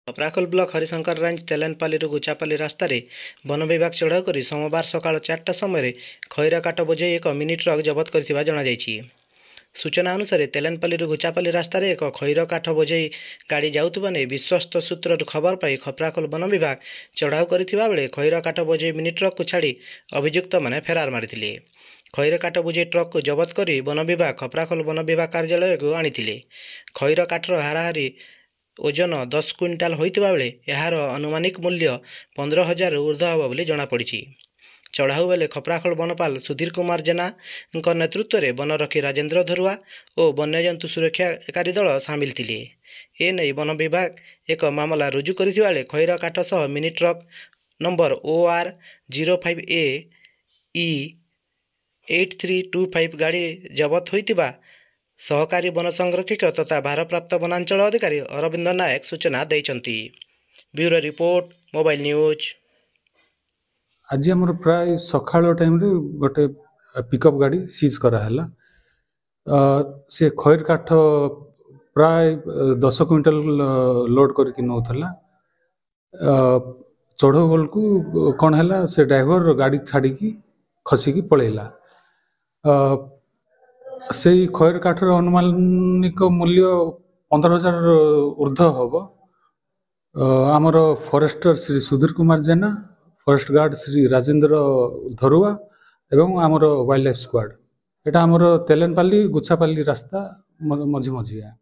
Khaprakhol block Harishankar range ତେଲେନପାଲିରୁ ଗୁଚାପାଲି ରାସ୍ତାରେ ବନ ବିଭାଗ ଚଢ଼ାଉ କରି ସୋମବାର ସକାଳ 4ଟା ସମୟରେ ଖଇରା କାଠ ବୋଝେଇ ଏକ ମିନି ଟ୍ରକ୍ ଜବତ କରିଥିବା ଜଣାଯାଇଛି। ସୂଚନା ଅନୁସାରେ ତେଲେନପାଲିରୁ ଗୁଚାପାଲି ରାସ୍ତାରେ ଏକ ଖଇର କାଠ ବୋଝେଇ ଗାଡ଼ି ଯାଉଥିବା ନେଇ ବିଶ୍ୱସ୍ତ ସୂତ୍ରରୁ ଖବର ପାଇ ଖପ୍ରାଖୋଲ ବନ ବିଭାଗ ଚଢ଼ାଉ କରିଥିବା ବେଳେ ଖଇର କାଠ ବୋଝେଇ ମିନି ଟ୍ରକ୍କୁ ଛାଡ଼ି ଅଭିଯୁକ୍ତମାନେ ଫେରାର ମାରିଥିଲେ। ଖଇର କାଠ ବୋଝେଇ ଟ୍ରକ୍କୁ ଜବତ କରି ବନ ବିଭାଗ ଖପ୍ରାଖୋଲ ବନ ବିଭାଗ କାର୍ଯ୍ୟାଳୟକୁ ଆଣିଥିଲେ। ଖଇର କାଠର ହାରାହାରି ଓଜନ 10 କ୍ୱିଣ୍ଟାଲ ହୋଇଥିବା ବେଳେ ଏହାର ଆନୁମାନିକ ମୂଲ୍ୟ 15,000ରୁ ଉର୍ଦ୍ଧ୍ୱ ହେବ ବୋଲି ଜଣାପଡ଼ିଛି। ଚଢ଼ାଉ ବେଳେ ଖପ୍ରାଖୋଲ ବନପାଲ ସୁଧୀର କୁମାର ଜେନାଙ୍କ ନେତୃତ୍ୱରେ ବନରକ୍ଷୀ ରାଜେନ୍ଦ୍ର ଧରୁଆ ଓ ବନ୍ୟଜନ୍ତୁ ସୁରକ୍ଷାକାରୀ ଦଳ ସାମିଲ ଥିଲେ। ଏନେଇ ବନ ବିଭାଗ ଏକ ମାମଲା ରୁଜୁ କରିଥିବା ବେଳେ ଖଇର କାଠ ସହ ମିନି ଟ୍ରକ୍ ନମ୍ବର OR-05AE-8325 ଗାଡ଼ି ଜବତ ହୋଇଥିବା ସହକାରୀ ବନ ସଂରକ୍ଷକ ତଥା ଭାରପ୍ରାପ୍ତ ବନାଞ୍ଚଳ ଅଧିକାରୀ ଅରବିନ୍ଦ ନାୟକ ସୂଚନା ଦେଇଛନ୍ତି। Bureau report, mobile news. आज आमर प्राय सकाळ टाइम रे गोटे पिकअप गाड़ी सीज कराला। से खैर काठ प्राय 10 क्विंटल लोड करके नौला। चढ़ो बेल को कौन है से ड्राइवर गाड़ी छाड़ी खसिकी पलैला। से खैर काठर अनुमानिक मूल्य 15,000 ऊर्ध्व हम। आमर फॉरेस्टर श्री सुधीर कुमार जेना, फॉरेस्ट गार्ड श्री राजेंद्र धरुआ एवं आमर वाइल्ड लाइफ स्क्वाड। एटा आमर तेलेनपाली गुछापाली रास्ता मझी मझिया।